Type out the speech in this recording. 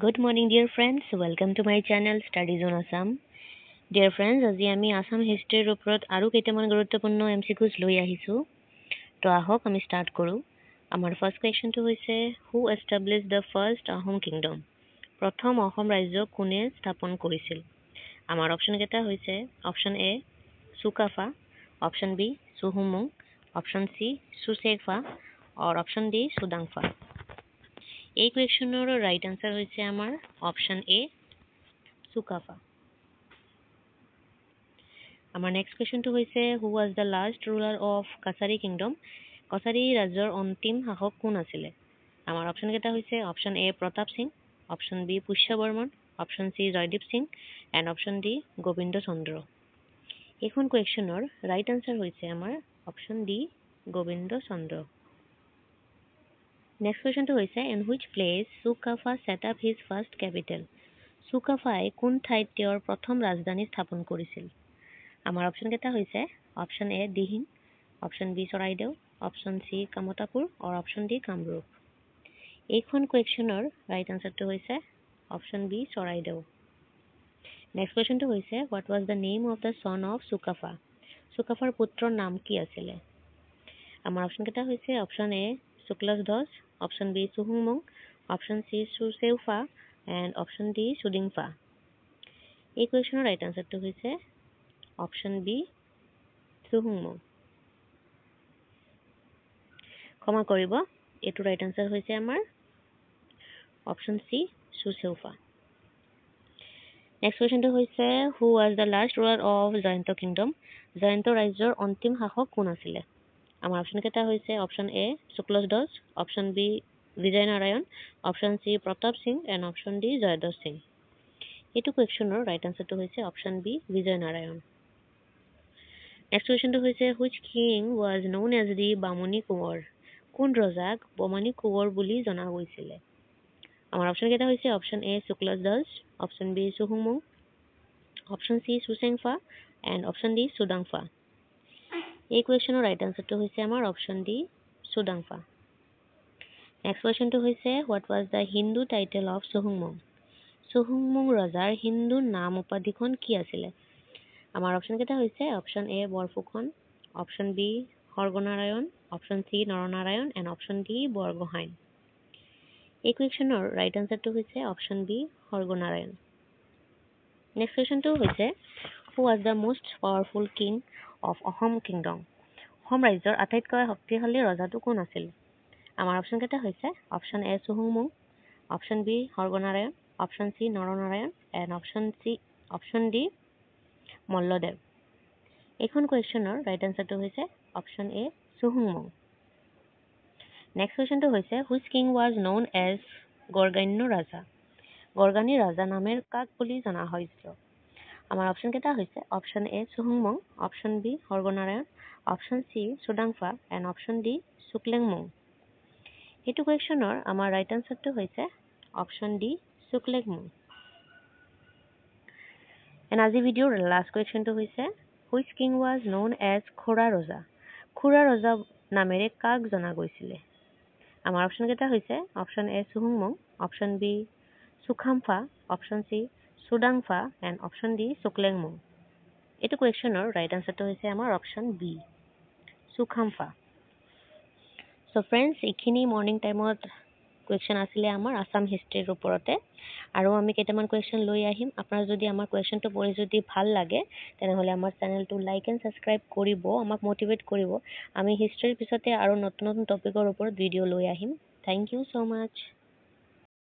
Good morning, dear friends. Welcome to my channel Studies on Assam. Dear friends, আজি আমি আসাম হিষ্ট্ৰীৰ ওপৰত আৰু কেইটামান গুৰুত্বপূৰ্ণ MCQs লৈ আহিছো। তো আহক আমি ষ্টাৰ্ট কৰো। আমাৰ ফাৰ্ষ্ট কুৱেশ্যনটো হৈছে who established the first Ahom kingdom? প্ৰথম অসম ৰাজ্য কোনে স্থাপন কৰিছিল? আমাৰ অপশ্যন কেইটা হৈছে option A Sukaphaa, option B চুহুংমুং, অপশ্যন সি চুচেকফা আৰু অপশ্যন ডি চুদাংফা। এই কুৱেশ্যনৰ ৰাইট আনসাৰ হৈছে আমাৰ অপশ্যন এ চুকাফা। আমাৰ নেক্সট কুৱেশ্যনটো হৈছে who was the last ruler of Kachari kingdom? Kachari ৰাজ্যৰ অন্তিম শাসক কোন আছিলে? আমাৰ অপশ্যন কেইটা হৈছে option A Pratap Singh, option B Pushya Barman, option C Jaydeep Singh and option D Gobinda Chandra. এইখন কুৱেশ্যনৰ ৰাইট আনসাৰ হৈছে আমাৰ option D Gobinda Chandra. Next কুৱেশ্যনটো হৈছে in which place Sukaphaa set up his first capital? চুকাফাই কোন ঠাইত তেওঁৰ প্ৰথম ৰাজধানী স্থাপন কৰিছিল? আমাৰ অপশ্যন কেইটা হৈছে option A Dihing, option B Charaideo, option C Kamatapur আৰু অপশ্যন ডি কামৰূপ। এইখন কুৱেশ্যনৰ ৰাইট আনসাৰটো হৈছে অপশ্যন বি চৰাইদেউ। নেক্সট কুৱেশ্যনটো হৈছে what was the name of the son of Sukaphaa? চুকাফাৰ পুত্ৰৰ নাম কি আছিলে? আমাৰ অপশ্যন কেইটা হৈছে option A Sukladhvaj, option B চুহুংমুং, option C Suteuphaa and option D Sudingphaa. এই কুৱেশ্যনৰ ৰাইট আনসাৰটো হৈছে অপশ্যন বি চুহুংমুং। ক্ষমা কৰিব, এইটো ৰাইট আনসাৰ হৈছে আমাৰ অপশ্যন চি চুচেউফা। নেক্সট কুৱেশ্যনটো হৈছে who was the last ruler of Jayanta kingdom? Jayanta ৰাজ্যৰ অন্তিম শাসক কোন আছিলে? আমাৰ অপশ্যন কেইটা হৈছে option A Sukladhvaj, option B Bijay Narayan, option C Pratap Singh and option D Jaydhvaj Singh. এইটো কুৱেশ্যনৰ ৰাইট আনসাৰটো হৈছে option B Bijay Narayan. Next কুৱেশ্যনটো হৈছে which king was known as the Bamuni Konwar? কোন ৰজাক বমনী কোঁৱৰ বুলি জনা গৈছিলে? আমাৰ অপশ্যন কেইটা হৈছে option A Sukladhvaj, option B চুহুংমুং, option C Susengphaa and option D চুদাংফা। এই কুৱেশ্যনৰ ৰাইট আনসাৰটো হৈছে আমাৰ অপশ্যন ডি চুদাংফা। নেক্সট কুৱেশ্যনটো হৈছে what was the Hindu title of চুহুংমুং? চুহুংমুং ৰজাৰ হিন্দু নাম উপাধিখন কি আছিলে? আমাৰ অপশ্যন কেইটা হৈছে option A Borphukan, option B Sarbanarayan, option C Naranarayan and option D Borgohain. এই কুৱেশ্যনৰ ৰাইট আনসাৰটো হৈছে অপশ্যন বি সৰ্বনাৰায়ণ। নেক্সট কুৱেশ্যনটো হৈছে who was the most powerful king of Asom kingdom? Asom ৰাজ্যৰ আটাইতকৈ শক্তিশালী ৰজাটো কোন আছিল? আমাৰ অপশ্যন কেইটা হৈছে অপশ্যন এ চুহুংমুং, option B Sarbanarayan, option C Naranarayan and option D Malladev. এইখন কুৱেশ্যনৰ ৰাইট আনসাৰটো হৈছে অপশ্যন এ চুহুংমুং। নেক্সট কুৱেশ্যনটো হৈছে which king was known as Gargayan Raja? Gargani Raja নামেৰ কাক বুলি জনা হৈছিল? আমাৰ অপশ্যন কেইটা হৈছে অপশ্যন এ চুহুংমুং, option B Sarbanarayan, option C Sudangphaa and option D Suklenmung. এইটো কুৱেশ্যনৰ আমাৰ ৰাইট আনসাৰটো হৈছে অপশ্যন ডি শুক্লেংমুং। এণ্ড আজি ভিডিঅ'ৰ লাষ্ট কুৱেশ্যনটো হৈছে which king was known as খুৰা ৰজা? খুৰা ৰজা নামেৰে কাক জনা গৈছিলে? আমাৰ অপশ্যন কেইটা হৈছে অপশ্যন এ চুহুংমুং, option B Sukhampha, option C Sudangphaa and option D Suklenmung. এইটো কুৱেশ্যনৰ ৰাইট আনসাৰটো হৈছে আমাৰ option B Sukhampha. So' friends, এইখিনি মৰ্ণিং টাইমত কুৱেশ্যন আছিলে আমাৰ আসাম হিষ্ট্ৰীৰ ওপৰতে, আৰু আমি কেইটামান কুৱেশ্যন লৈ আহিম। আপোনাৰ যদি আমাৰ কুৱেশ্যনটো পঢ়ি যদি ভাল লাগে তেনেহ'লে আমাৰ চেনেলটো লাইক এণ্ড ছাবস্ক্ৰাইব কৰিব, আমাক মটিভেট কৰিব। আমি হিষ্ট্ৰীৰ পিছতে আৰু নতুন নতুন টপিকৰ ওপৰত ভিডিঅ' লৈ আহিম। Thank you so' much.